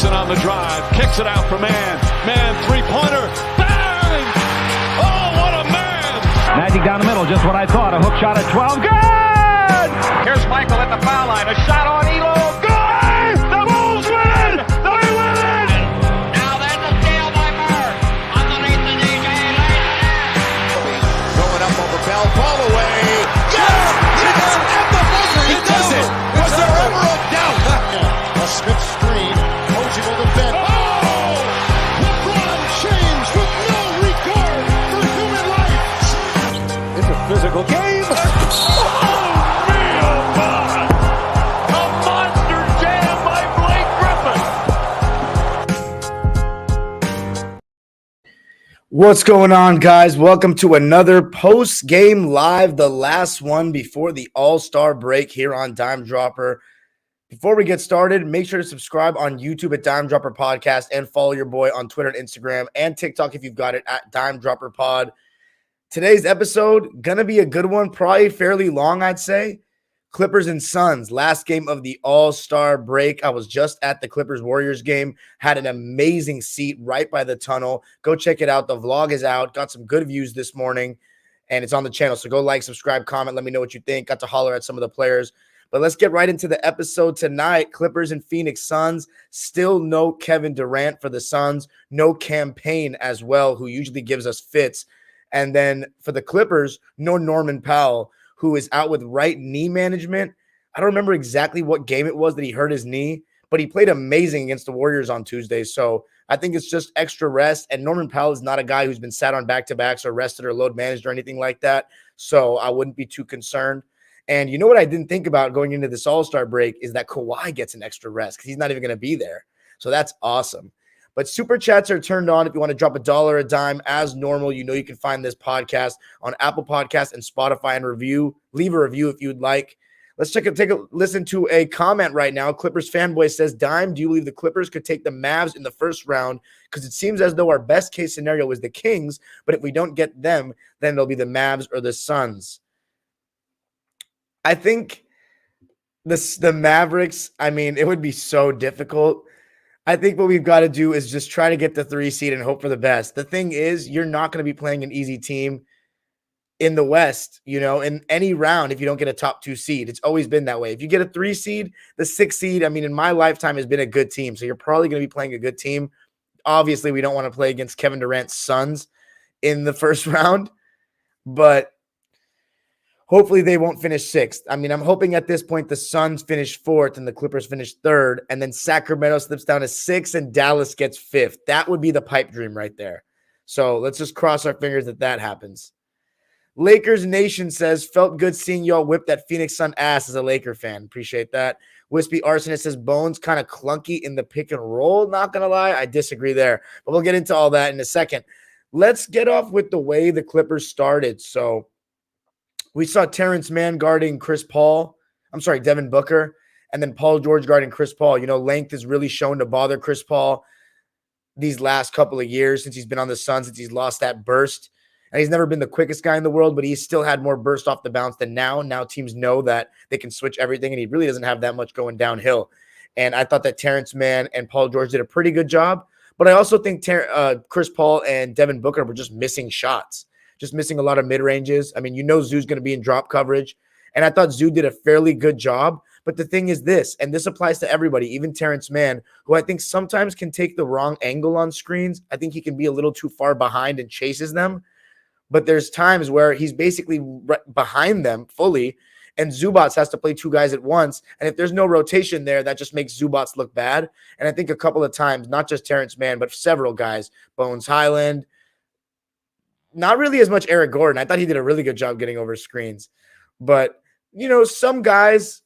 Jackson on the drive, kicks it out for Man. Man, three-pointer, bang! Oh, what a man! Magic down the middle, just what I thought. A hook shot at 12, good! Here's Michael at the foul line, a shot on Elo, good! The Bulls win! They win it! Now there's a steal by Murr. Underneath the DJ, Going up over Bell, fall away. Yes! Yes! At the buzzer, he does it! Was there ever a doubt? A Smith screen, Posey will defend. Oh! LeBron James with no regard for human life. It's a physical game. Oh, man, oh, my. A monster jam by Blake Griffin. What's going on, guys? Welcome to another post-game live, the last one before the All-Star break here on Dime Dropper. Before we get started, make sure to subscribe on YouTube at Dime Dropper Podcast and follow your boy on Twitter and Instagram and TikTok if you've got it at Dime Dropper Pod. Today's episode, gonna be a good one, probably fairly long, I'd say. Clippers and Suns, last game of the All-Star break. I was just at the Clippers-Warriors game, had an amazing seat right by the tunnel. Go check it out. The vlog is out. Got some good views this morning, and it's on the channel. So go like, subscribe, comment, let me know what you think. Got to holler at some of the players. But let's get right into the episode tonight. Clippers and Phoenix Suns. Still no Kevin Durant for the Suns. No campaign as well, who usually gives us fits. And then for the Clippers, no Norman Powell, who is out with right knee management. I don't remember exactly what game it was that he hurt his knee, but he played amazing against the Warriors on Tuesday. So I think it's just extra rest. And Norman Powell is not a guy who's been sat on back-to-backs or rested or load managed or anything like that. So I wouldn't be too concerned. And you know what I didn't think about going into this All-Star break is that Kawhi gets an extra rest because he's not even going to be there. So that's awesome. But super chats are turned on. If you want to drop $1 a dime as normal, you know you can find this podcast on Apple Podcasts and Spotify and leave a review if you'd like. Let's take a listen to a comment right now. Clippers fanboy says, Dime, do you believe the Clippers could take the Mavs in the first round? Because it seems as though our best case scenario is the Kings, but if we don't get them, then it'll be the Mavs or the Suns. I think the Mavericks, I mean, it would be so difficult. I think what we've got to do is just try to get the 3 seed and hope for the best. The thing is, you're not going to be playing an easy team in the West, in any round if you don't get a top 2 seed. It's always been that way. If you get a 3 seed, the 6 seed, I mean, in my lifetime has been a good team. So you're probably going to be playing a good team. Obviously, we don't want to play against Kevin Durant's Suns in the first round, but hopefully they won't finish 6th. I mean, I'm hoping at this point the Suns finish 4th and the Clippers finish 3rd, and then Sacramento slips down to 6th and Dallas gets 5th. That would be the pipe dream right there. So let's just cross our fingers that happens. Lakers Nation says, felt good seeing y'all whip that Phoenix Sun ass as a Laker fan. Appreciate that. Wispy Arsonist says, Bones kind of clunky in the pick and roll. Not going to lie, I disagree there. But we'll get into all that in a second. Let's get off with the way the Clippers started. So we saw Terrence Mann guarding Devin Booker, and then Paul George guarding Chris Paul. Length is really shown to bother Chris Paul these last couple of years since he's been on the Suns, since he's lost that burst. And he's never been the quickest guy in the world, but he's still had more burst off the bounce than now. Now teams know that they can switch everything, and he really doesn't have that much going downhill. And I thought that Terrence Mann and Paul George did a pretty good job, but I also think Chris Paul and Devin Booker were just missing shots. Just missing a lot of mid-ranges. I mean, Zoo's going to be in drop coverage. And I thought Zoo did a fairly good job. But the thing is this, and this applies to everybody, even Terrence Mann, who I think sometimes can take the wrong angle on screens. I think he can be a little too far behind and chases them. But there's times where he's basically right behind them fully, and Zubats has to play 2 guys at once. And if there's no rotation there, that just makes Zubats look bad. And I think a couple of times, not just Terrence Mann, but several guys, Bones Highland, not really as much Eric Gordon. I thought he did a really good job getting over screens. But, some guys,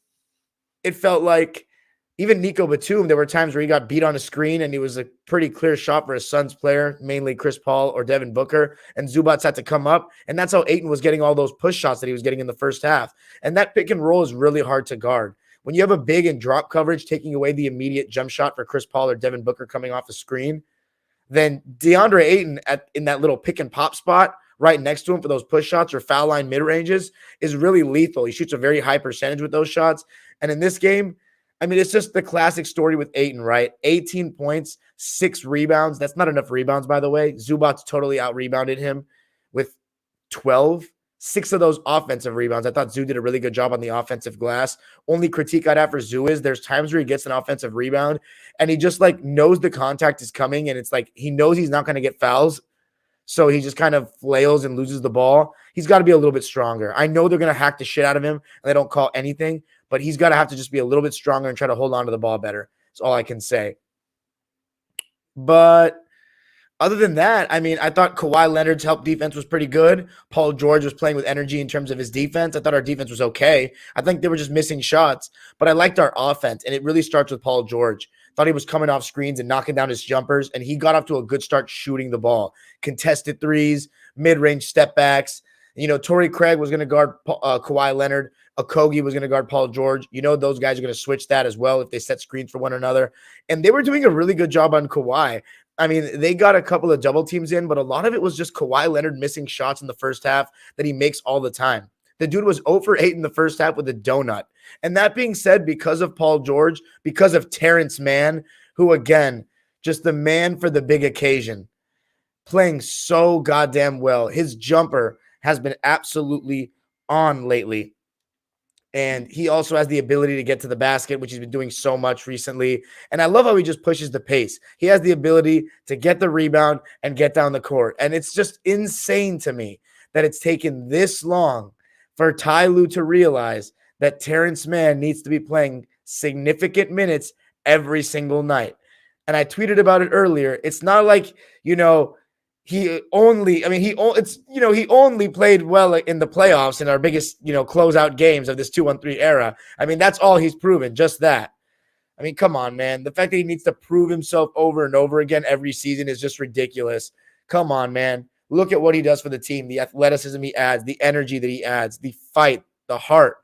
it felt like even Nico Batum, there were times where he got beat on a screen and it was a pretty clear shot for a Suns player, mainly Chris Paul or Devin Booker, and Zubats had to come up. And that's how Ayton was getting all those push shots that he was getting in the first half. And that pick and roll is really hard to guard. When you have a big and drop coverage taking away the immediate jump shot for Chris Paul or Devin Booker coming off the screen, then DeAndre Ayton in that little pick and pop spot right next to him for those push shots or foul line mid-ranges is really lethal. He shoots a very high percentage with those shots. And in this game, I mean, it's just the classic story with Ayton, right? 18 points, 6 rebounds. That's not enough rebounds, by the way. Zubac totally out-rebounded him with 12. 6 of those offensive rebounds. I thought Zoo did a really good job on the offensive glass. Only critique I'd have for Zoo is there's times where he gets an offensive rebound and he just like knows the contact is coming and it's like he knows he's not going to get fouls. So he just kind of flails and loses the ball. He's got to be a little bit stronger. I know they're going to hack the shit out of him and they don't call anything, but he's got to have to just be a little bit stronger and try to hold on to the ball better. That's all I can say. But other than that, I mean, I thought Kawhi Leonard's help defense was pretty good. Paul George was playing with energy in terms of his defense. I thought our defense was okay. I think they were just missing shots, but I liked our offense, and it really starts with Paul George. Thought he was coming off screens and knocking down his jumpers, and he got off to a good start shooting the ball. Contested threes, mid-range step backs. You know, Torrey Craig was going to guard Kawhi Leonard. Okogie was going to guard Paul George. You know, those guys are going to switch that as well if they set screens for one another. And they were doing a really good job on Kawhi. I mean, they got a couple of double teams in, but a lot of it was just Kawhi Leonard missing shots in the first half that he makes all the time. The dude was 0 for 8 in the first half with a donut. And that being said, because of Paul George, because of Terrence Mann, who, again, just the man for the big occasion, playing so goddamn well. His jumper has been absolutely on lately. And he also has the ability to get to the basket, which he's been doing so much recently. And I love how he just pushes the pace. He has the ability to get the rebound and get down the court. And it's just insane to me that it's taken this long for Ty Lue to realize that Terrence Mann needs to be playing significant minutes every single night. And I tweeted about it earlier. It's not like, you know, he only played well in the playoffs in our biggest, closeout games of this 2-1-3 era. I mean, that's all he's proven, just that. I mean, come on, man. The fact that he needs to prove himself over and over again every season is just ridiculous. Come on, man. Look at what he does for the team, the athleticism he adds, the energy that he adds, the fight, the heart.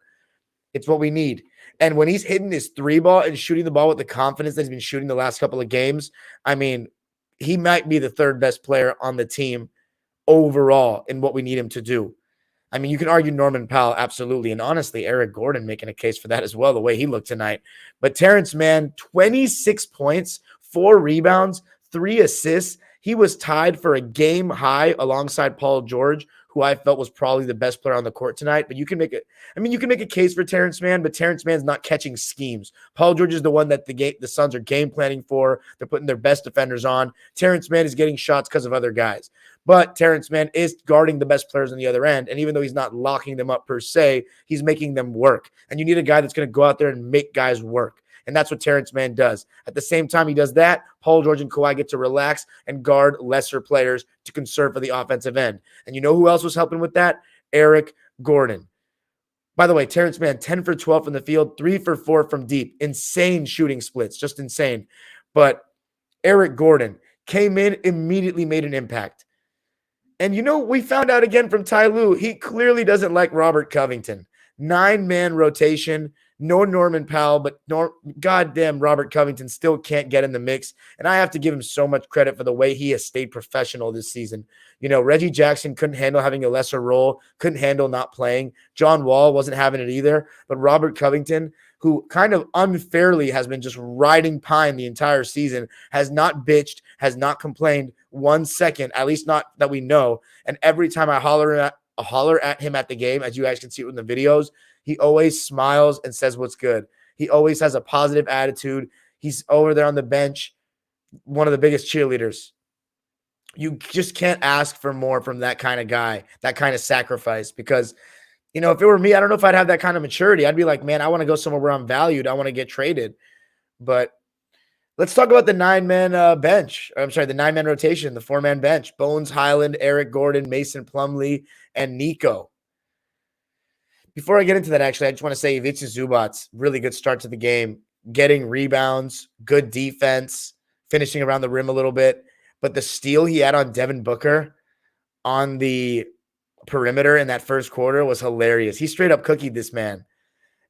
It's what we need. And when he's hitting his 3-ball and shooting the ball with the confidence that he's been shooting the last couple of games, I mean, he might be the third best player on the team overall in what we need him to do. I mean, you can argue Norman Powell, absolutely. And honestly, Eric Gordon making a case for that as well, the way he looked tonight. But Terrence Mann, 26 points, 4 rebounds, 3 assists. He was tied for a game high alongside Paul George, who I felt was probably the best player on the court tonight. But you can make a case for Terrence Mann, but Terrence Mann's not catching schemes. Paul George is the one that the Suns are game planning for. They're putting their best defenders on. Terrence Mann is getting shots because of other guys. But Terrence Mann is guarding the best players on the other end. And even though he's not locking them up per se, he's making them work. And you need a guy that's going to go out there and make guys work. And that's what Terrence Mann does. At the same time he does that, Paul George and Kawhi get to relax and guard lesser players to conserve for the offensive end. And you know who else was helping with that? Eric Gordon. By the way, Terrence Mann, 10 for 12 from the field, 3 for 4 from deep. Insane shooting splits, just insane. But Eric Gordon came in, immediately made an impact. And we found out again from Ty Lue, he clearly doesn't like Robert Covington. 9-man rotation. No Norman Powell, but goddamn Robert Covington still can't get in the mix. And I have to give him so much credit for the way he has stayed professional this season. Reggie Jackson couldn't handle having a lesser role, couldn't handle not playing. John Wall wasn't having it either. But Robert Covington, who kind of unfairly has been just riding pine the entire season, has not bitched, has not complained 1 second, at least not that we know. And every time I holler at him at the game, as you guys can see in the videos, he always smiles and says what's good. He always has a positive attitude. He's over there on the bench, one of the biggest cheerleaders. You just can't ask for more from that kind of guy, that kind of sacrifice. Because, if it were me, I don't know if I'd have that kind of maturity. I'd be like, man, I want to go somewhere where I'm valued. I want to get traded. But let's talk about the 9-man bench. I'm sorry, the 9-man rotation, the 4-man bench. Bones Highland, Eric Gordon, Mason Plumlee, and Nico. Before I get into that, actually, I just want to say Ivica Zubac, really good start to the game, getting rebounds, good defense, finishing around the rim a little bit. But the steal he had on Devin Booker on the perimeter in that first quarter was hilarious. He straight up cookied this man.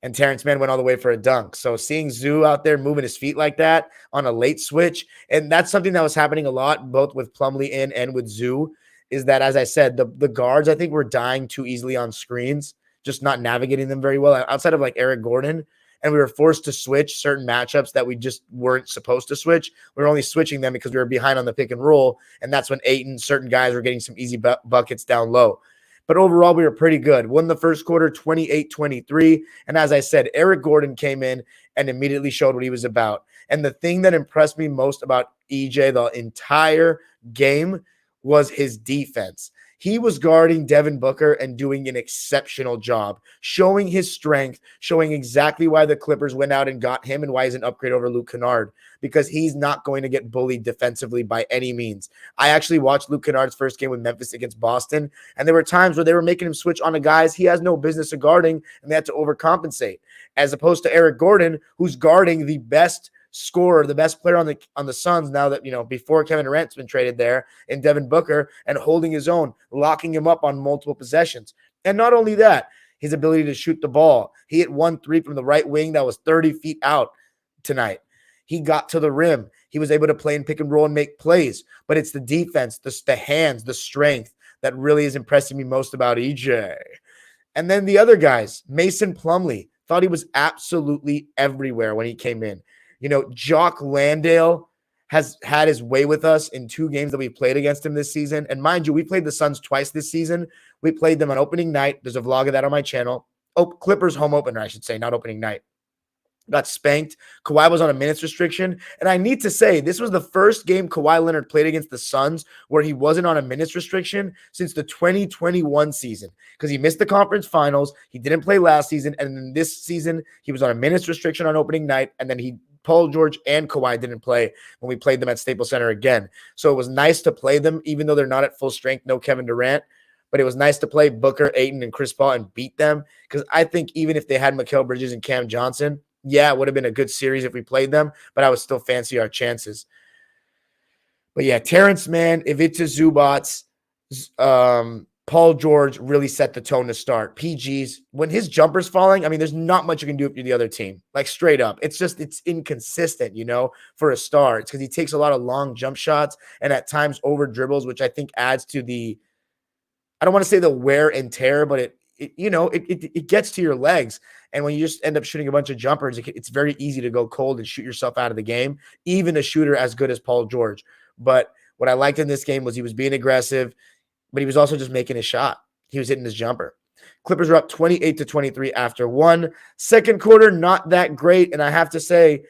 And Terrence Mann went all the way for a dunk. So seeing Zoo out there moving his feet like that on a late switch, and that's something that was happening a lot, both with Plumlee in and with Zoo, is that, as I said, the guards, I think, were dying too easily on screens, just not navigating them very well. Outside of like Eric Gordon and we were forced to switch certain matchups that we just weren't supposed to switch. We were only switching them because we were behind on the pick and roll, and that's when Ayton, certain guys were getting some easy buckets down low. But overall, we were pretty good. Won the first quarter 28-23, and as I said, Eric Gordon came in and immediately showed what he was about. And the thing that impressed me most about EJ the entire game was his defense. He was guarding Devin Booker and doing an exceptional job, showing his strength, showing exactly why the Clippers went out and got him and why he's an upgrade over Luke Kennard, because he's not going to get bullied defensively by any means. I actually watched Luke Kennard's first game with Memphis against Boston, and there were times where they were making him switch on to guys he has no business of guarding, and they had to overcompensate, as opposed to Eric Gordon, who's guarding the best scorer, the best player on the Suns now that, before Kevin Durant's been traded there, and Devin Booker, and holding his own, locking him up on multiple possessions. And not only that, his ability to shoot the ball. He hit 1 3 from the right wing that was 30 feet out tonight. He got to the rim. He was able to play and pick and roll and make plays. But it's the defense, the hands, the strength that really is impressing me most about EJ. And then the other guys, Mason Plumlee, thought he was absolutely everywhere when he came in. Jock Landale has had his way with us in 2 games that we've played against him this season. And mind you, we played the Suns twice this season. We played them on opening night. There's a vlog of that on my channel. Clippers home opener, I should say, not opening night. Got spanked. Kawhi was on a minutes restriction. And I need to say, this was the first game Kawhi Leonard played against the Suns where he wasn't on a minutes restriction since the 2021 season, because he missed the conference finals. He didn't play last season. And then this season, he was on a minutes restriction on opening night. And then Paul George and Kawhi didn't play when we played them at Staples Center again. So it was nice to play them, even though they're not at full strength, no Kevin Durant. But it was nice to play Booker, Ayton, and Chris Paul and beat them, because I think even if they had Mikal Bridges and Cam Johnson, yeah, it would have been a good series if we played them, but I would still fancy our chances. But yeah, Terrence Mann, Ivica Zubats, Paul George really set the tone to start. PG's, when his jumper's falling, there's not much you can do if you're the other team. Like, straight up. It's inconsistent, for a star. It's because he takes a lot of long jump shots and at times over dribbles, which I think adds to I don't want to say the wear and tear, but it gets to your legs. And when you just end up shooting a bunch of jumpers, it's very easy to go cold and shoot yourself out of the game, even a shooter as good as Paul George. But what I liked in this game was he was being aggressive, but he was also just making his shot. He was hitting his jumper. Clippers are up 28-23 after 1. Second quarter, not that great. And I have to say,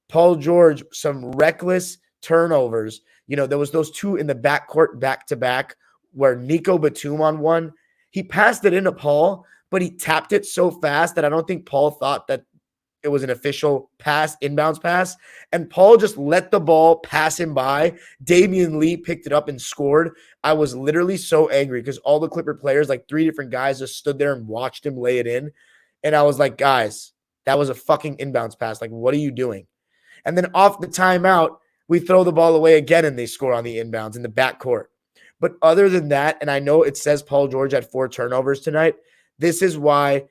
Paul George, some reckless turnovers. There was those 2 in the backcourt back-to-back where Nico Batum on one, he passed it into Paul, but he tapped it so fast that I don't think Paul thought that it was an official pass, inbounds pass. And Paul just let the ball pass him by. Damian Lee picked it up and scored. I was literally so angry because all the Clipper players, like 3 different guys, just stood there and watched him lay it in. And I was like, guys, that was a fucking inbounds pass. Like, what are you doing? And then off the timeout, we throw the ball away again and they score on the inbounds in the backcourt. But other than that, and I know it says Paul George had 4 turnovers tonight, this is why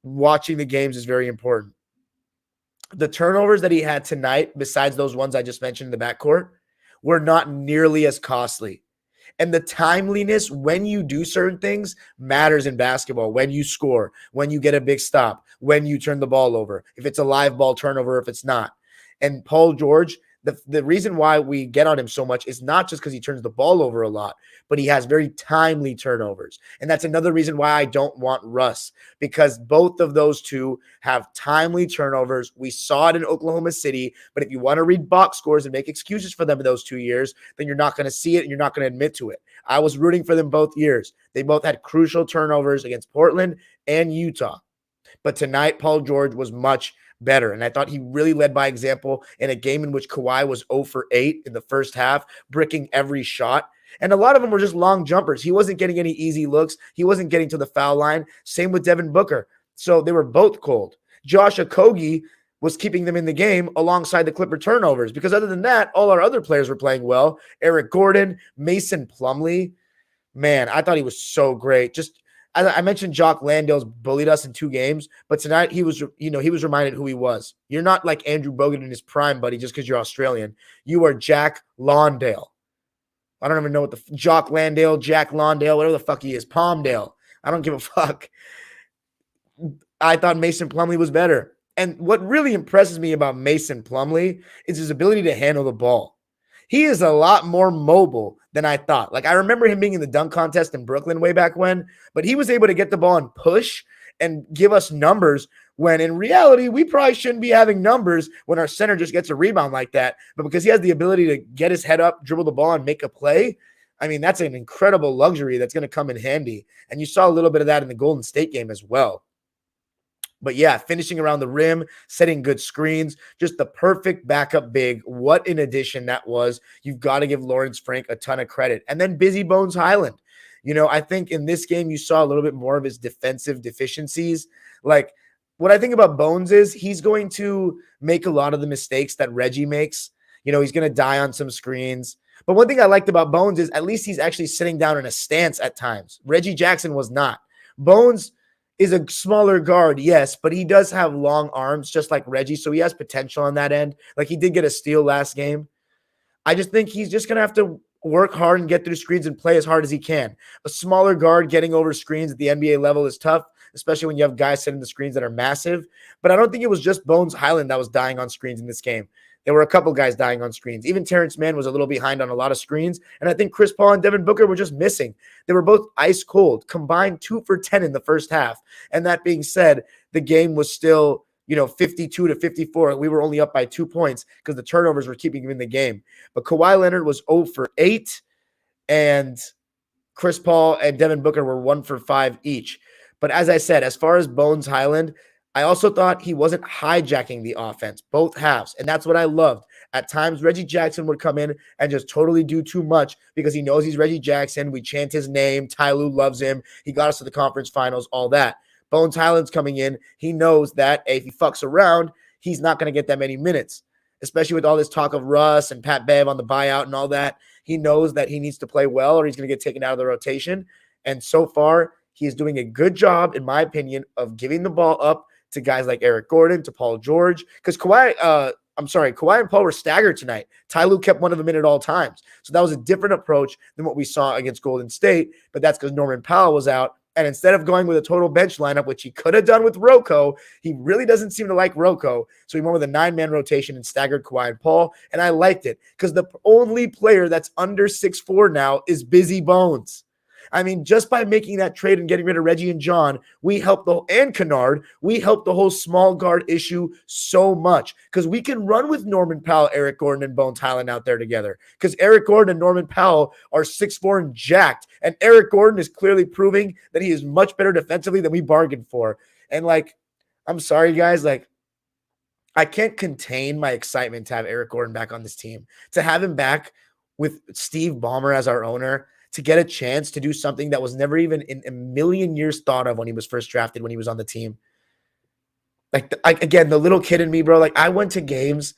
watching the games is very important. The turnovers that he had tonight, besides those ones I just mentioned in the backcourt, were not nearly as costly. And the timeliness when you do certain things matters in basketball. When you score, when you get a big stop, when you turn the ball over, if it's a live ball turnover, if it's not. And Paul George, the reason why we get on him so much is not just because he turns the ball over a lot, but he has very timely turnovers. And that's another reason why I don't want Russ, because both of those 2 have timely turnovers. We saw it in Oklahoma City, but if you want to read box scores and make excuses for them in those 2 years, then you're not going to see it and you're not going to admit to it. I was rooting for them both years. They both had crucial turnovers against Portland and Utah. But tonight, Paul George was much better. And I thought he really led by example in a game in which Kawhi was 0 for 8 in the first half, bricking every shot. And a lot of them were just long jumpers. He wasn't getting any easy looks. He wasn't getting to the foul line. Same with Devin Booker. So they were both cold. Josh Okogie was keeping them in the game alongside the Clipper turnovers, because other than that, all our other players were playing well. Eric Gordon, Mason Plumlee. Man, I thought he was so great. Just I mentioned Jock Landale's bullied us in 2 games, but tonight he was reminded who he was. You're not like Andrew Bogut in his prime, buddy, just because you're Australian. You are Jack Lawndale. I don't even know what the Jock Landale, Jack Lawndale, whatever the fuck he is, Palmdale. I don't give a fuck. I thought Mason Plumlee was better. And what really impresses me about Mason Plumlee is his ability to handle the ball. He is a lot more mobile than I thought. Like, I remember him being in the dunk contest in Brooklyn way back when, but he was able to get the ball and push and give us numbers when in reality, we probably shouldn't be having numbers when our center just gets a rebound like that. But because he has the ability to get his head up, dribble the ball, and make a play, I mean, that's an incredible luxury that's going to come in handy. And you saw a little bit of that in the Golden State game as well. But yeah, finishing around the rim, setting good screens, just the perfect backup big. What an addition that was. You've got to give Lawrence Frank a ton of credit. And then Busy Bones Highland. You know, I think in this game, you saw a little bit more of his defensive deficiencies. Like, what I think about Bones is he's going to make a lot of the mistakes that Reggie makes. You know, he's going to die on some screens. But one thing I liked about Bones is at least he's actually sitting down in a stance at times. Reggie Jackson was not. Bones is a smaller guard, yes, but he does have long arms just like Reggie, so he has potential on that end. Like, he did get a steal last game. I just think he's just going to have to work hard and get through screens and play as hard as he can. A smaller guard getting over screens at the NBA level is tough, especially when you have guys setting the screens that are massive. But I don't think it was just Bones Highland that was dying on screens in this game. There were a couple guys dying on screens. Even Terrence Mann was a little behind on a lot of screens. And I think Chris Paul and Devin Booker were just missing. They were both ice cold, combined 2 for 10 in the first half. And that being said, the game was still, 52-54. We were only up by 2 points because the turnovers were keeping him in the game. But Kawhi Leonard was 0 for 8. And Chris Paul and Devin Booker were 1 for 5 each. But as I said, as far as Bones Highland, I also thought he wasn't hijacking the offense, both halves. And that's what I loved. At times, Reggie Jackson would come in and just totally do too much because he knows he's Reggie Jackson. We chant his name. Ty Lue loves him. He got us to the conference finals, all that. Bones Highland's coming in. He knows that if he fucks around, he's not going to get that many minutes, especially with all this talk of Russ and Pat Bev on the buyout and all that. He knows that he needs to play well or he's going to get taken out of the rotation. And so far, he is doing a good job, in my opinion, of giving the ball up to guys like Eric Gordon, to Paul George, because Kawhi and Paul were staggered tonight. Ty Lue kept one of them in at all times. So that was a different approach than what we saw against Golden State, but that's because Norman Powell was out. And instead of going with a total bench lineup, which he could have done with Rocco, he really doesn't seem to like Rocco. So he went with a 9-man rotation and staggered Kawhi and Paul. And I liked it because the only player that's under 6'4" now is Busy Bones. I mean, just by making that trade and getting rid of Reggie and John, we helped and Kennard, we helped the whole small guard issue so much because we can run with Norman Powell, Eric Gordon, and Bones Highland out there together because Eric Gordon and Norman Powell are 6'4" and jacked. And Eric Gordon is clearly proving that he is much better defensively than we bargained for. And I'm sorry, guys, I can't contain my excitement to have Eric Gordon back on this team, to have him back with Steve Ballmer as our owner, to get a chance to do something that was never even in a million years thought of when he was first drafted, when he was on the team. Again, the little kid in me, bro, I went to games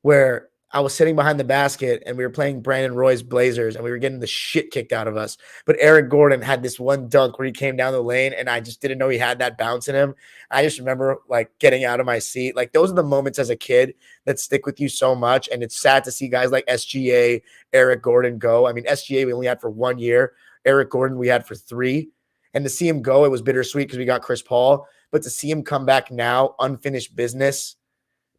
where I was sitting behind the basket and we were playing Brandon Roy's Blazers and we were getting the shit kicked out of us. But Eric Gordon had this one dunk where he came down the lane and I just didn't know he had that bounce in him. I just remember getting out of my seat. Those are the moments as a kid that stick with you so much. And it's sad to see guys like SGA, Eric Gordon go. I mean, SGA we only had for 1 year. Eric Gordon we had for 3. And to see him go, it was bittersweet because we got Chris Paul. But to see him come back now, unfinished business,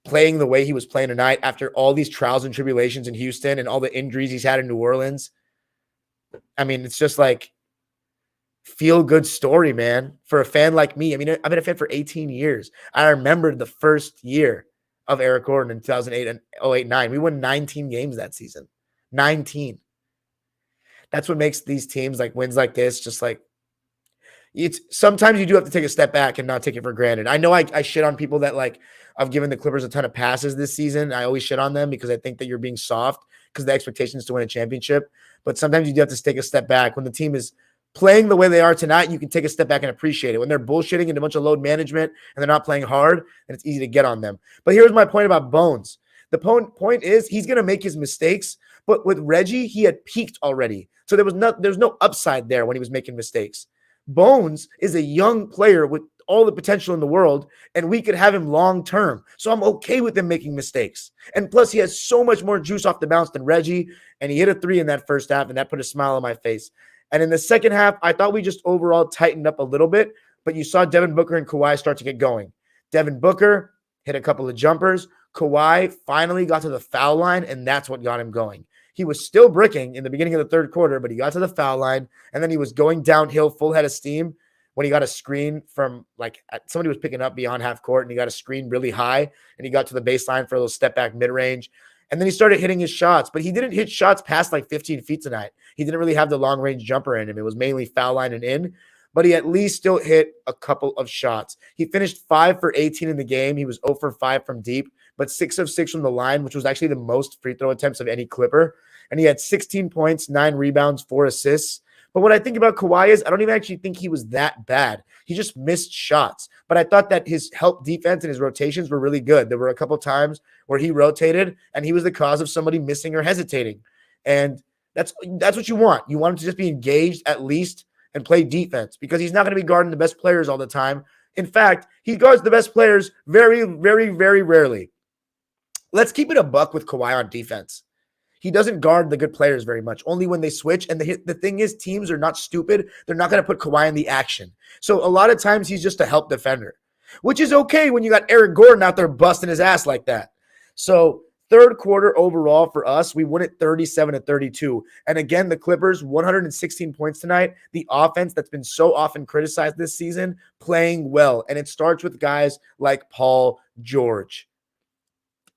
playing the way he was playing tonight after all these trials and tribulations in Houston and all the injuries he's had in New Orleans. I mean, it's just feel good story, man, for a fan like me. I mean, I've been a fan for 18 years. I remember the first year of Eric Gordon in 2008 and 08-09. We won 19 games that season. 19. That's what makes these teams wins like this just it's sometimes you do have to take a step back and not take it for granted. I know I shit on people that I've given the Clippers a ton of passes this season. I always shit on them because I think that you're being soft because the expectation is to win a championship. But sometimes you do have to take a step back. When the team is playing the way they are tonight, you can take a step back and appreciate it. When they're bullshitting and a bunch of load management and they're not playing hard, then it's easy to get on them. But here's my point about Bones. The point is he's going to make his mistakes, but with Reggie, he had peaked already. So there's no upside there when he was making mistakes. Bones is a young player with all the potential in the world, and we could have him long-term. So I'm okay with him making mistakes. And plus, he has so much more juice off the bounce than Reggie, and he hit a 3 in that first half, and that put a smile on my face. And in the second half, I thought we just overall tightened up a little bit, but you saw Devin Booker and Kawhi start to get going. Devin Booker, hit a couple of jumpers. Kawhi finally got to the foul line, and that's what got him going. He was still bricking in the beginning of the third quarter, but he got to the foul line, and then he was going downhill full head of steam when he got a screen from somebody was picking up beyond half court, and he got a screen really high, and he got to the baseline for a little step back mid-range. And then he started hitting his shots, but he didn't hit shots past 15 feet tonight. He didn't really have the long-range jumper in him. It was mainly foul line and in, but he at least still hit a couple of shots. He finished 5 for 18 in the game. He was 0 for 5 from deep, but 6 of 6 from the line, which was actually the most free throw attempts of any Clipper. And he had 16 points, 9 rebounds, 4 assists. But what I think about Kawhi is I don't even actually think he was that bad. He just missed shots. But I thought that his help defense and his rotations were really good. There were a couple times where he rotated and he was the cause of somebody missing or hesitating. And that's what you want. You want him to just be engaged at least and play defense because he's not going to be guarding the best players all the time. In fact, he guards the best players very, very, very rarely. Let's keep it a buck with Kawhi on defense. He doesn't guard the good players very much, only when they switch. And the thing is, teams are not stupid. They're not going to put Kawhi in the action. So a lot of times he's just a help defender, which is okay when you got Eric Gordon out there busting his ass like that. So third quarter overall for us, we won it 37-32. And again, the Clippers, 116 points tonight. The offense that's been so often criticized this season, playing well. And it starts with guys like Paul George.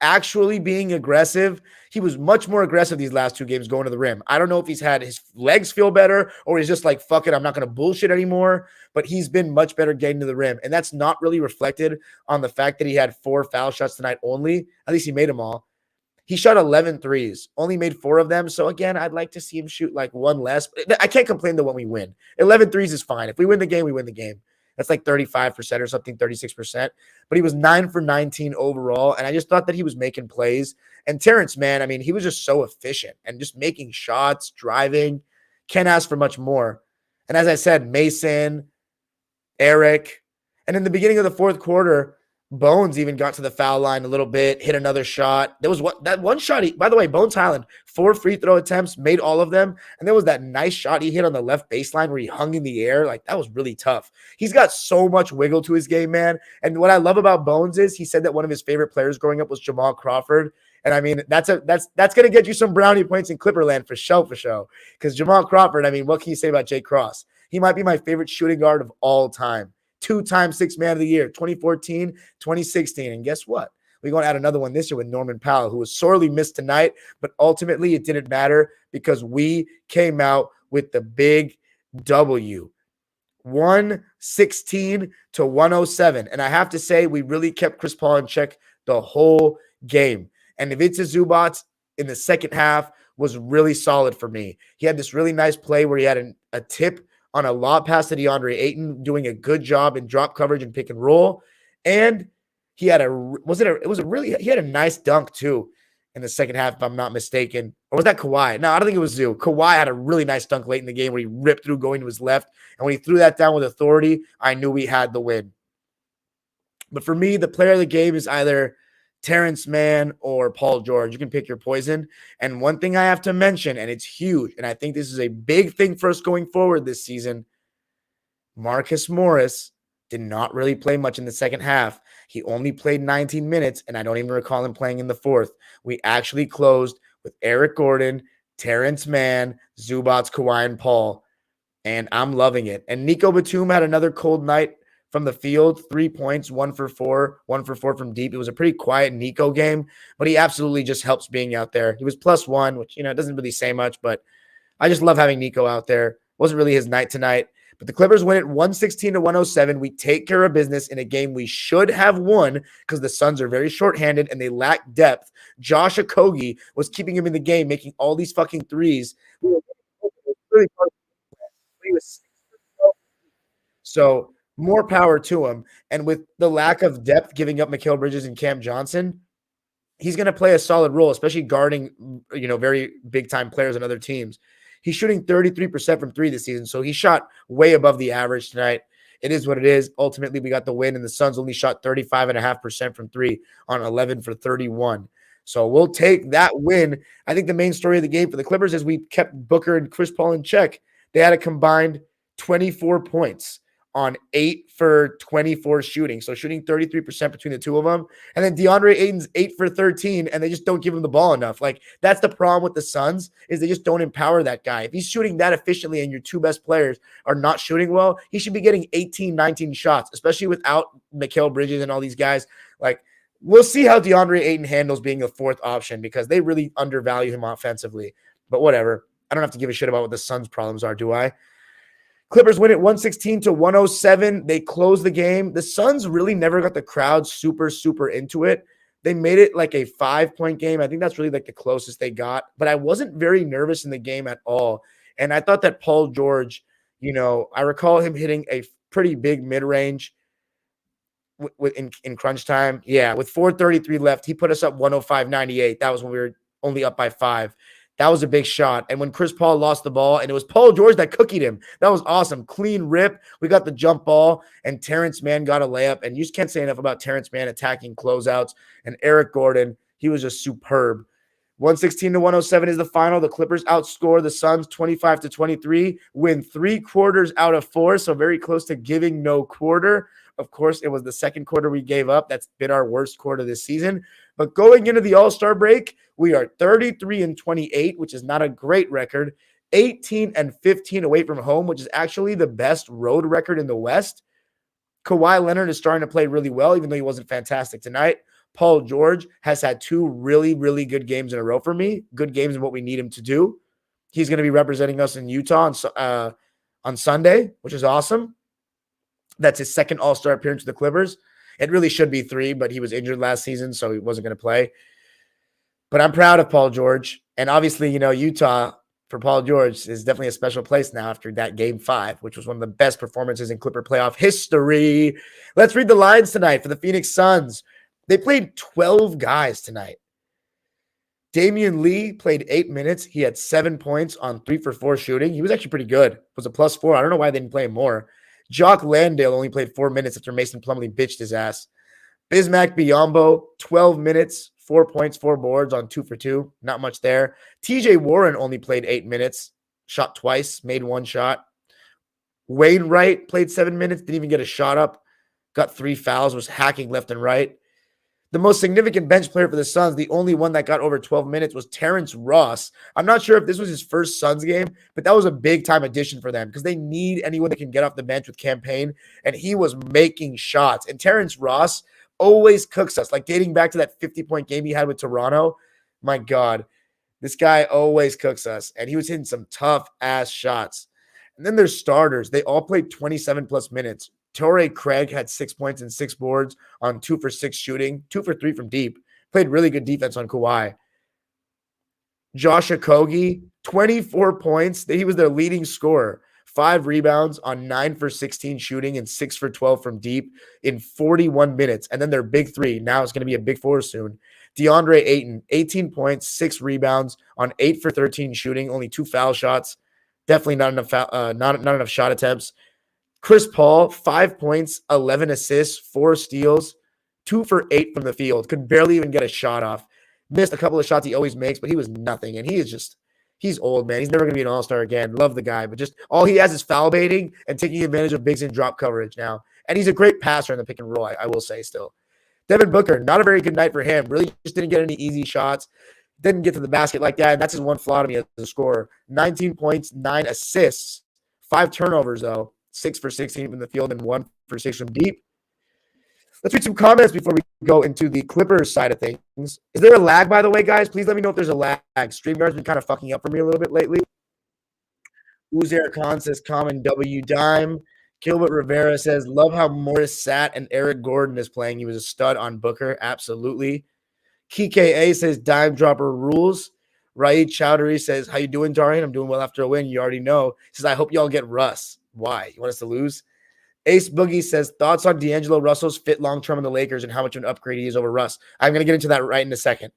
Actually being aggressive. He was much more aggressive these last 2 games going to the rim. I don't know if he's had his legs feel better or he's just like, fuck it, I'm not going to bullshit anymore. But he's been much better getting to the rim. And that's not really reflected on the fact that he had 4 foul shots tonight only. At least he made them all. He shot 11 threes, only made 4 of them. So again, I'd like to see him shoot 1 less. I can't complain though when we win. 11 threes is fine. If we win the game, we win the game. That's 35% or something, 36%. But he was 9 for 19 overall. And I just thought that he was making plays. And Terrence, man, I mean, he was just so efficient and just making shots, driving. Can't ask for much more. And as I said, Mason, Eric. And in the beginning of the fourth quarter, Bones even got to the foul line a little bit, hit another shot. There was that one shot. By the way, Bones Highland, 4 free throw attempts, made all of them. And there was that nice shot he hit on the left baseline where he hung in the air. That was really tough. He's got so much wiggle to his game, man. And what I love about Bones is he said that one of his favorite players growing up was Jamal Crawford. And I mean, that's going to get you some brownie points in Clipperland for show. Because Jamal Crawford, I mean, what can you say about Jay Cross? He might be my favorite shooting guard of all time. 2-time 6th man of the year, 2014, 2016. And guess what? We're going to add another one this year with Norman Powell, who was sorely missed tonight, but ultimately it didn't matter because we came out with the big W. 116-107. And I have to say, we really kept Chris Paul in check the whole game. And Ivica Zubac in the second half was really solid for me. He had this really nice play where he had a tip on a lob pass to DeAndre Ayton, doing a good job in drop coverage and pick and roll. And he had he had a nice dunk too in the second half, if I'm not mistaken. Or was that Kawhi? No, I don't think it was Zoo. Kawhi had a really nice dunk late in the game where he ripped through going to his left. And when he threw that down with authority, I knew we had the win. But for me, the player of the game is either Terrence Mann or Paul George. You can pick your poison. And one thing I have to mention, and it's huge, and I think this is a big thing for us going forward this season, Marcus Morris did not really play much in the second half. He only played 19 minutes, and I don't even recall him playing in the fourth. We actually closed with Eric Gordon, Terrence Mann, Zubac, Kawhi, and Paul, and I'm loving it. And Nico Batum had another cold night from the field, 3 points, 1 for 4 from deep. It was a pretty quiet Nico game, but he absolutely just helps being out there. He was +1, which, doesn't really say much, but I just love having Nico out there. Wasn't really his night tonight, but the Clippers win it 116-107. We take care of business in a game we should have won because the Suns are very shorthanded and they lack depth. Josh Okogie was keeping him in the game, making all these fucking threes. So more power to him. And with the lack of depth, giving up Mikal Bridges and Cam Johnson, he's going to play a solid role, especially guarding, very big-time players on other teams. He's shooting 33% from 3 this season, so he shot way above the average tonight. It is what it is. Ultimately, we got the win, and the Suns only shot 35.5% from 3 on 11 for 31. So we'll take that win. I think the main story of the game for the Clippers is we kept Booker and Chris Paul in check. They had a combined 24 points on 8 for 24 shooting. So shooting 33% between the two of them. And then DeAndre Ayton's 8 for 13, and they just don't give him the ball enough. Like, that's the problem with the Suns, is they just don't empower that guy. If he's shooting that efficiently and your two best players are not shooting well, he should be getting 18, 19 shots, especially without Mikal Bridges and all these guys. Like, we'll see how DeAndre Ayton handles being a fourth option, because they really undervalue him offensively. But whatever. I don't have to give a shit about what the Suns' problems are, do I? Clippers win it 116-107. They close the game. The Suns really never got the crowd super, super into it. They made it like a 5-point game. I think that's really like the closest they got. But I wasn't very nervous in the game at all. And I thought that Paul George, I recall him hitting a pretty big mid-range in crunch time. Yeah, with 4:33 left, he put us up 105-98. That was when we were only up by 5. That was a big shot. And when Chris Paul lost the ball, and it was Paul George that cookied him, that was awesome. Clean rip. We got the jump ball, and Terrence Mann got a layup. And you just can't say enough about Terrence Mann attacking closeouts. And Eric Gordon, he was just superb. 116-107 is the final. The Clippers outscore the Suns 25-23, win 3 quarters out of 4, so very close to giving no quarter. Of course, it was the second quarter we gave up. That's been our worst quarter this season. But going into the All-Star break, we are 33-28, which is not a great record. 18-15 away from home, which is actually the best road record in the West. Kawhi Leonard is starting to play really well, even though he wasn't fantastic tonight. Paul George has had 2 really, really good games in a row for me. Good games in what we need him to do. He's going to be representing us in Utah on Sunday, which is awesome. That's his second All-Star appearance with the Clippers. It really should be 3, but he was injured last season, so he wasn't going to play. But I'm proud of Paul George. And obviously, Utah for Paul George is definitely a special place now after that Game 5, which was one of the best performances in Clipper playoff history. Let's read the lines tonight for the Phoenix Suns. They played 12 guys tonight. Damian Lee played 8 minutes. He had 7 points on 3 for 4 shooting. He was actually pretty good. It was a +4. I don't know why they didn't play him more. Jock Landale only played 4 minutes after Mason Plumlee bitched his ass. Bismack Biyombo, 12 minutes, 4 points, 4 boards on 2 for 2. Not much there. TJ Warren only played 8 minutes, shot twice, made 1 shot. Wainwright played 7 minutes, didn't even get a shot up, got 3 fouls, was hacking left and right. The most significant bench player for the Suns, the only one that got over 12 minutes, was Terrence Ross. I'm not sure if this was his first Suns game, but that was a big-time addition for them because they need anyone that can get off the bench with campaign, and he was making shots. And Terrence Ross always cooks us, like dating back to that 50-point game he had with Toronto. My God, this guy always cooks us, and he was hitting some tough-ass shots. And then there's starters. They all played 27-plus minutes. Torrey Craig had 6 points and 6 boards on 2 for 6 shooting, 2 for 3 from deep. Played really good defense on Kawhi. Josh Okogie, 24 points. He was their leading scorer. 5 rebounds on 9 for 16 shooting and 6 for 12 from deep in 41 minutes. And then their big 3. Now it's going to be a big 4 soon. DeAndre Ayton, 18 points, 6 rebounds on 8 for 13 shooting, only 2 foul shots. Definitely not enough shot attempts. Chris Paul, 5 points, 11 assists, 4 steals, 2 for 8 from the field. Could barely even get a shot off. Missed a couple of shots he always makes, but he was nothing. And he's old, man. He's never going to be an all-star again. Love the guy. But just all he has is foul baiting and taking advantage of bigs in drop coverage now. And he's a great passer in the pick and roll, I will say still. Devin Booker, not a very good night for him. Really just didn't get any easy shots. Didn't get to the basket like that. And that's his one flaw to me as a scorer. 19 points, 9 assists, 5 turnovers, though. 6 for 16 from the field and 1 for 6 from deep. Let's read some comments before we go into the Clippers side of things. Is there a lag, by the way, guys? Please let me know if there's a lag. StreamYard's been kind of fucking up for me a little bit lately. Uzair Khan says, common W dime. Gilbert Rivera says, love how Morris sat and Eric Gordon is playing. He was a stud on Booker. Absolutely. KKA says, dime dropper rules. Raid Chowdhury says, how you doing, Darian? I'm doing well after a win. You already know. He says, I hope y'all get Russ. Why? You want us to lose? Ace Boogie says, thoughts on D'Angelo Russell's fit long-term in the Lakers and how much of an upgrade he is over Russ. I'm going to get into that right in a second.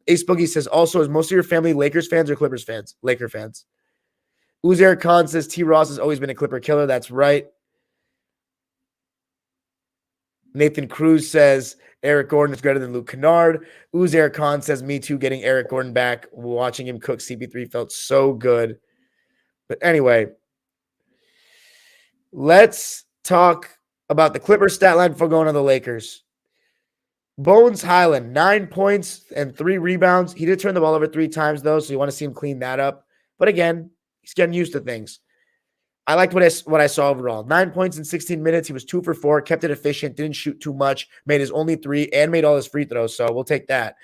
Ace Boogie says, also, is most of your family Lakers fans or Clippers fans? Laker fans. Uzair Khan says, T. Ross has always been a Clipper killer. That's right. Nathan Cruz says, Eric Gordon is greater than Luke Kennard. Uzair Khan says, me too, getting Eric Gordon back. Watching him cook CP3 felt so good. But anyway, Let's talk about the Clippers stat line before going to the Lakers. Bones Highland, 9 points and 3 rebounds. He did turn the ball over 3 times, though, so you want to see him clean that up. But again, he's getting used to things. I liked what I saw overall. 9 points in 16 minutes. He was 2 for 4, kept it efficient, didn't shoot too much, made his only 3, and made all his free throws, so we'll take that.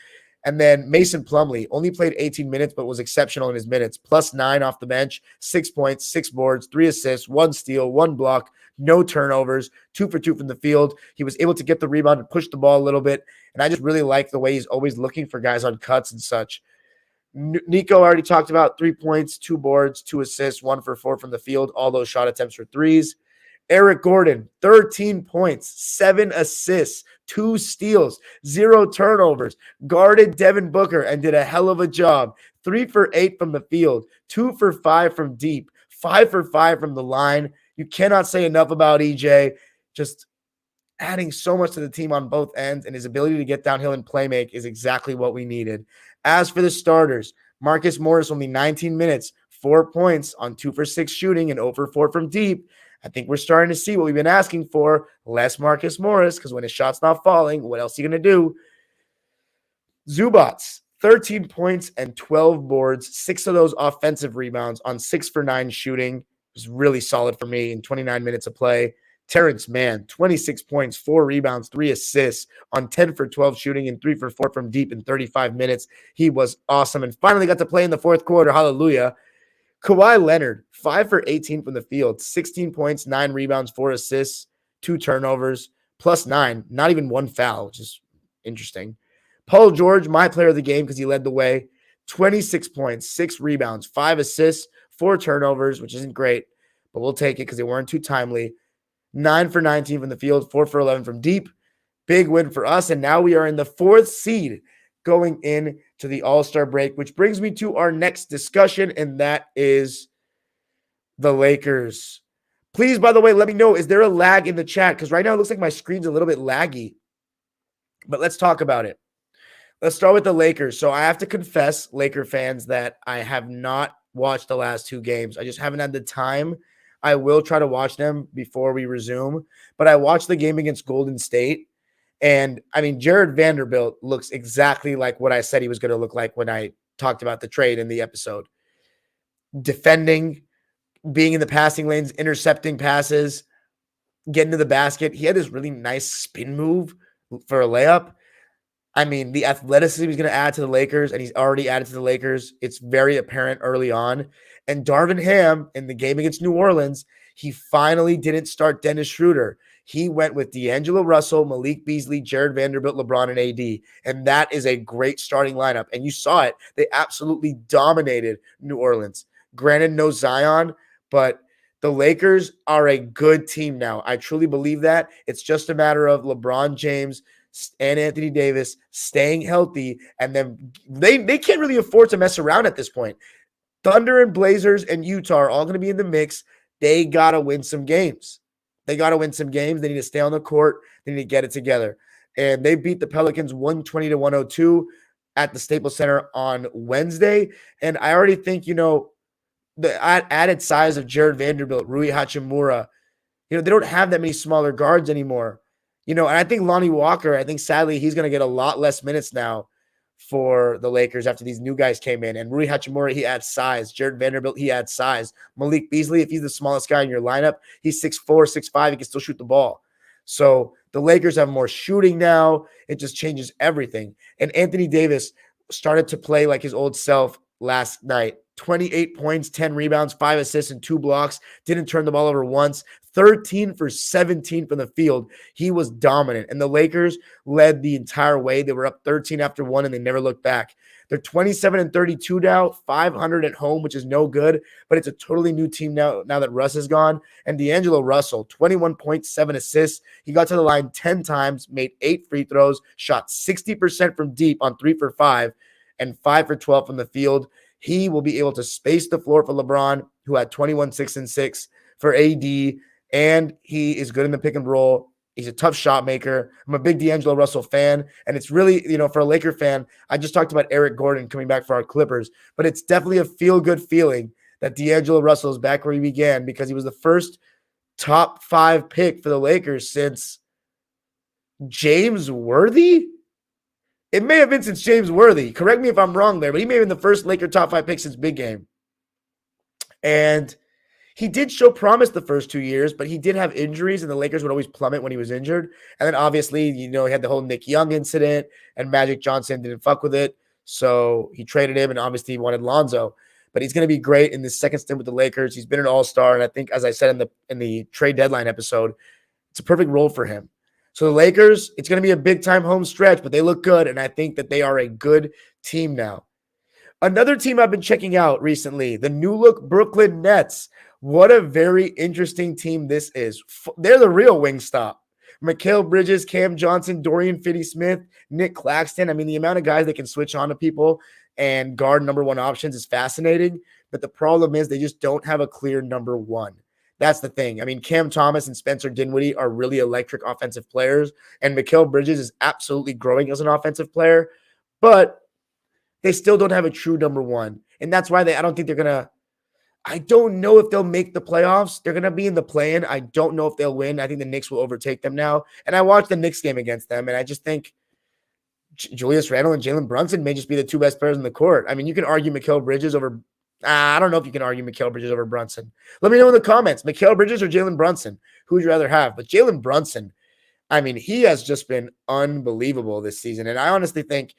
And then Mason Plumlee only played 18 minutes, but was exceptional in his minutes. +9 off the bench, 6 points, 6 boards, 3 assists, 1 steal, 1 block, no turnovers, 2 for 2 from the field. He was able to get the rebound and push the ball a little bit. And I just really like the way he's always looking for guys on cuts and such. Nico already talked about 3 points, 2 boards, 2 assists, 1 for 4 from the field. All those shot attempts were threes. Eric Gordon, 13 points, 7 assists, 2 steals, 0 turnovers, guarded Devin Booker and did a hell of a job. 3 for 8 from the field, 2 for 5 from deep, 5 for 5 from the line. You cannot say enough about EJ. Just adding so much to the team on both ends, and his ability to get downhill and play make is exactly what we needed. As for the starters, Marcus Morris only 19 minutes, 4 points on 2 for 6 shooting and 0 for 4 from deep. I think we're starting to see what we've been asking for. Less Marcus Morris, because when his shot's not falling, what else are you going to do? Zubats, 13 points and 12 boards, 6 of those offensive rebounds on 6 for 9 shooting. It was really solid for me in 29 minutes of play. Terrence Mann, 26 points, 4 rebounds, 3 assists on 10 for 12 shooting and 3 for 4 from deep in 35 minutes. He was awesome and finally got to play in the fourth quarter. Hallelujah. Kawhi Leonard, 5 for 18 from the field, 16 points, 9 rebounds, 4 assists, 2 turnovers, +9, not even 1 foul, which is interesting. Paul George, my player of the game because he led the way, 26 points, 6 rebounds, 5 assists, 4 turnovers, which isn't great, but we'll take it because they weren't too timely. 9 for 19 from the field, 4 for 11 from deep. Big win for us, and now we are in the 4th seed going in to the All-Star break, which brings me to our next discussion, and that is the Lakers. Please, by the way, let me know, is there a lag in the chat? Because right now it looks like my screen's a little bit laggy, but let's talk about it. Let's start with the Lakers. So I have to confess, Laker fans, that I have not watched the last 2 games. I just haven't had the time. I will try to watch them before we resume, but I watched the game against Golden State. And I mean, Jared Vanderbilt looks exactly like what I said he was going to look like when I talked about the trade in the episode. Defending, being in the passing lanes, intercepting passes, getting to the basket. He had this really nice spin move for a layup. I mean, the athleticism he's going to add to the Lakers, and he's already added to the Lakers. It's very apparent early on. And Darvin Ham, in the game against New Orleans, he finally didn't start Dennis Schroeder. He went with D'Angelo Russell, Malik Beasley, Jared Vanderbilt, LeBron, and AD. And that is a great starting lineup. And you saw it. They absolutely dominated New Orleans. Granted, no Zion, but the Lakers are a good team now. I truly believe that. It's just a matter of LeBron James and Anthony Davis staying healthy, and then they can't really afford to mess around at this point. Thunder and Blazers and Utah are all going to be in the mix. They got to win some games. They got to win some games. They need to stay on the court. They need to get it together. And they beat the Pelicans 120-102 at the Staples Center on Wednesday. And I already think, the added size of Jared Vanderbilt, Rui Hachimura, they don't have that many smaller guards anymore. And I think Lonnie Walker, sadly, he's going to get a lot less minutes now for the Lakers after these new guys came in. And Rui Hachimura, he adds size. Jared Vanderbilt, he adds size. Malik Beasley, if he's the smallest guy in your lineup, he's 6'4", 6'5", he can still shoot the ball. So the Lakers have more shooting now. It just changes everything. And Anthony Davis started to play like his old self last night. 28 points, 10 rebounds, 5 assists, and 2 blocks. Didn't turn the ball over once. 13 for 17 from the field. He was dominant. And the Lakers led the entire way. They were up 13 after 1, and they never looked back. They're 27-32 now, 500 at home, which is no good. But it's a totally new team now that Russ is gone. And D'Angelo Russell, 21 points, 7 assists. He got to the line 10 times, made 8 free throws, shot 60% from deep on 3 for 5, and 5 for 12 from the field. He will be able to space the floor for LeBron, who had 21, 6, and 6 for AD, and he is good in the pick and roll. He's a tough shot maker. I'm a big D'Angelo Russell fan, and it's really, for a Laker fan, I just talked about Eric Gordon coming back for our Clippers, but it's definitely a feel-good feeling that D'Angelo Russell is back where he began because he was the first top 5 pick for the Lakers since James Worthy? It may have been since James Worthy. Correct me if I'm wrong there, but he may have been the first Laker top 5 pick since Big Game. And he did show promise the first 2 years, but he did have injuries, and the Lakers would always plummet when he was injured. And then obviously, he had the whole Nick Young incident, and Magic Johnson didn't fuck with it. So he traded him, and obviously he wanted Lonzo. But he's going to be great in this second stint with the Lakers. He's been an all-star, and I think, as I said in the trade deadline episode, it's a perfect role for him. So the Lakers, it's going to be a big-time home stretch, but they look good, and I think that they are a good team now. Another team I've been checking out recently, the new-look Brooklyn Nets. What a very interesting team this is. They're the real Wingstop. Mikal Bridges, Cam Johnson, Dorian Finney-Smith, Nick Claxton. I mean, the amount of guys that can switch on to people and guard number one options is fascinating. But the problem is they just don't have a clear number one. That's the thing. I mean, Cam Thomas and Spencer Dinwiddie are really electric offensive players. And Mikal Bridges is absolutely growing as an offensive player. But they still don't have a true number one. And that's why I don't think they're going to – I don't know if they'll make the playoffs. They're going to be in the play-in. I don't know if they'll win. I think the Knicks will overtake them now. And I watched the Knicks game against them, and I just think Julius Randle and Jalen Brunson may just be the two best players in the court. I mean, you can argue Mikal Bridges over I don't know if you can argue Mikal Bridges over Brunson. Let me know in the comments, Mikal Bridges or Jalen Brunson. Who would you rather have? But Jalen Brunson, I mean, he has just been unbelievable this season. And I honestly think,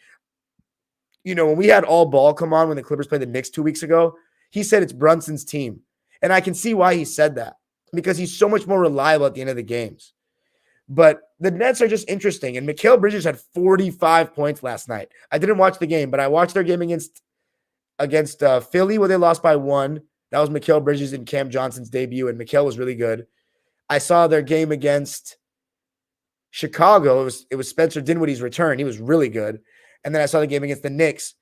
when we had All Ball come on when the Clippers played the Knicks 2 weeks ago, he said it's Brunson's team. And I can see why he said that, because he's so much more reliable at the end of the games. But the Nets are just interesting. And Mikal Bridges had 45 points last night. I didn't watch the game, but I watched their game against Philly where they lost by 1. That was Mikal Bridges and Cam Johnson's debut, and Mikal was really good. I saw their game against Chicago. It was Spencer Dinwiddie's return. He was really good. And then I saw the game against the Knicks.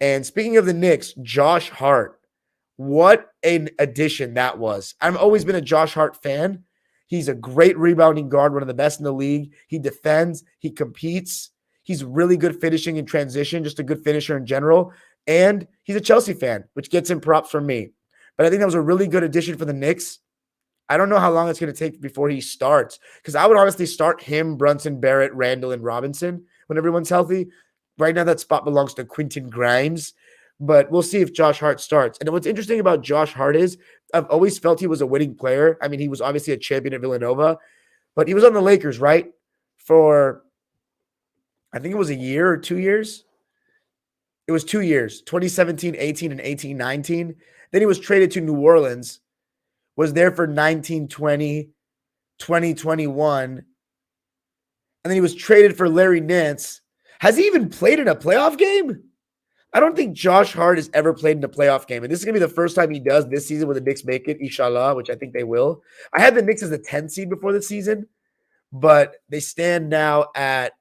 And speaking of the Knicks, Josh Hart. What an addition that was. I've always been a Josh Hart fan. He's a great rebounding guard, one of the best in the league. He defends. He competes. He's really good finishing in transition, just a good finisher in general. And he's a Chelsea fan, which gets him props from me. But I think that was a really good addition for the Knicks. I don't know how long it's going to take before he starts, because I would honestly start him, Brunson, Barrett, Randall, and Robinson when everyone's healthy. Right now, that spot belongs to Quentin Grimes, but we'll see if Josh Hart starts. And what's interesting about Josh Hart is I've always felt he was a winning player. I mean, he was obviously a champion at Villanova, but he was on the Lakers, right? For, I think it was a year or 2 years. It was 2 years, 2017-18 and 18-19. Then he was traded to New Orleans, was there for 19-20, 20-21, and then he was traded for Larry Nance. Has he even played in a playoff game? I don't think Josh Hart has ever played in a playoff game, and this is going to be the first time he does this season when the Knicks make it, inshallah, which I think they will. I had the Knicks as the 10th seed before the season, but they stand now at,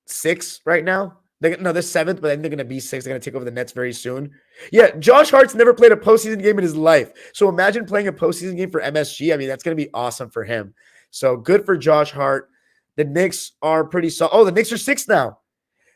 6 right now? They're 7th, but I think they're going to be 6. They're going to take over the Nets very soon. Yeah, Josh Hart's never played a postseason game in his life. So imagine playing a postseason game for MSG. I mean, that's going to be awesome for him. So good for Josh Hart. The Knicks are pretty solid. Oh, the Knicks are 6th now.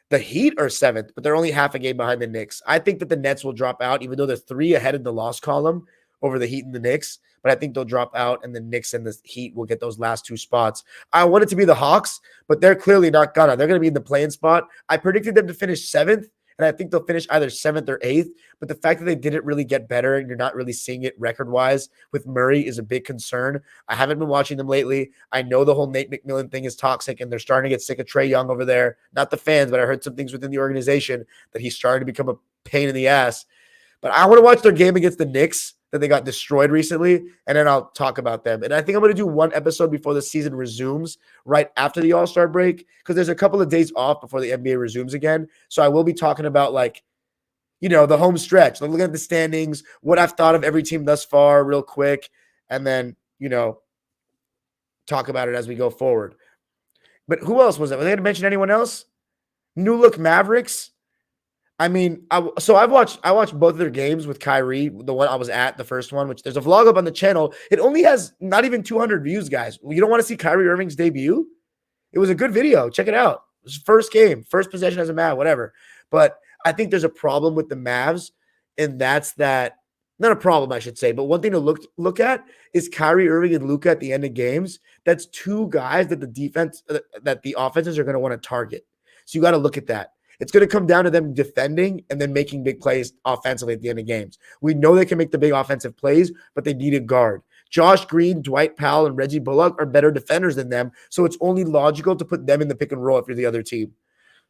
The Heat are 7th, but they're only half a game behind the Knicks. I think that the Nets will drop out, even though they're 3 ahead in the loss column over the Heat and the Knicks. But I think they'll drop out, and the Knicks and the Heat will get those last 2 spots. I want it to be the Hawks, but they're clearly not gonna. They're going to be in the play-in spot. I predicted them to finish 7th, and I think they'll finish either 7th or 8th. But the fact that they didn't really get better, and you're not really seeing it record-wise with Murray, is a big concern. I haven't been watching them lately. I know the whole Nate McMillan thing is toxic, and they're starting to get sick of Trae Young over there. Not the fans, but I heard some things within the organization that he's starting to become a pain in the ass. But I want to watch their game against the Knicks that they got destroyed recently, and then I'll talk about them. And I think I'm going to do one episode before the season resumes, right after the All-Star break, because there's a couple of days off before the NBA resumes again. So I will be talking about, the home stretch, looking at the standings, what I've thought of every team thus far real quick, and then, talk about it as we go forward. But who else was it? Were they going to mention anyone else? New Look Mavericks. I mean, I watched both of their games with Kyrie, the one I was at, the first one, which there's a vlog up on the channel. It only has not even 200 views, guys. You don't want to see Kyrie Irving's debut? It was a good video. Check it out. It was first game, first possession as a Mav, whatever. But I think there's a problem with the Mavs, and that's that not a problem, I should say, but one thing to look at is Kyrie Irving and Luka at the end of games. That's two guys that the offenses are going to want to target. So you got to look at that. It's going to come down to them defending and then making big plays offensively at the end of games. We know they can make the big offensive plays, but they need a guard. Josh Green, Dwight Powell, and Reggie Bullock are better defenders than them, so it's only logical to put them in the pick and roll if you're the other team.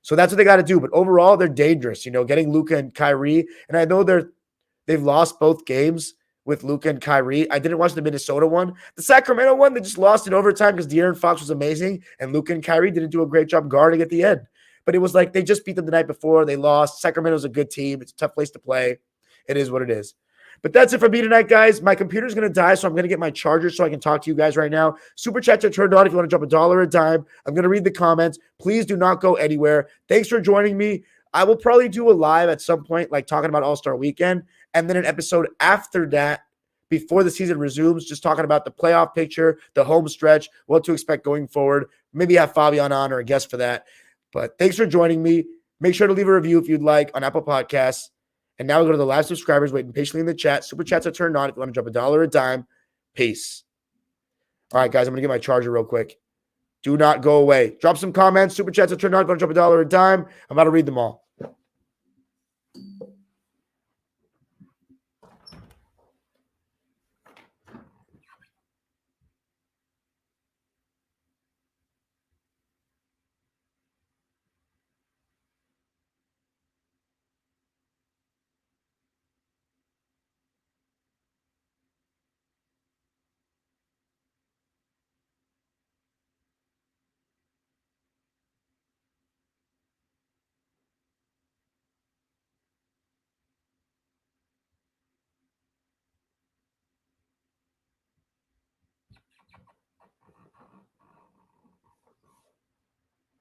So that's what they got to do. But overall, they're dangerous. Getting Luka and Kyrie, and I know they've lost both games with Luka and Kyrie. I didn't watch the Minnesota one. The Sacramento one, they just lost in overtime because De'Aaron Fox was amazing, and Luka and Kyrie didn't do a great job guarding at the end. But it was like they just beat them the night before. They lost. Sacramento's a good team. It's a tough place to play. It is what it is. But that's it for me tonight, guys. My computer's going to die, so I'm going to get my charger so I can talk to you guys right now. Super chats are turned on if you want to drop $1 a dime. I'm going to read the comments. Please do not go anywhere. Thanks for joining me. I will probably do a live at some point, like talking about All-Star Weekend, and then an episode after that, before the season resumes, just talking about the playoff picture, the home stretch, what to expect going forward. Maybe have Fabian on or a guest for that. But thanks for joining me. Make sure to leave a review if you'd like on Apple Podcasts. And now we go to the live subscribers waiting patiently in the chat. Super chats are turned on if you want to drop $1 a dime. Peace. All right, guys, I'm going to get my charger real quick. Do not go away. Drop some comments. Super chats are turned on if you want to drop $1 a dime. I'm about to read them all.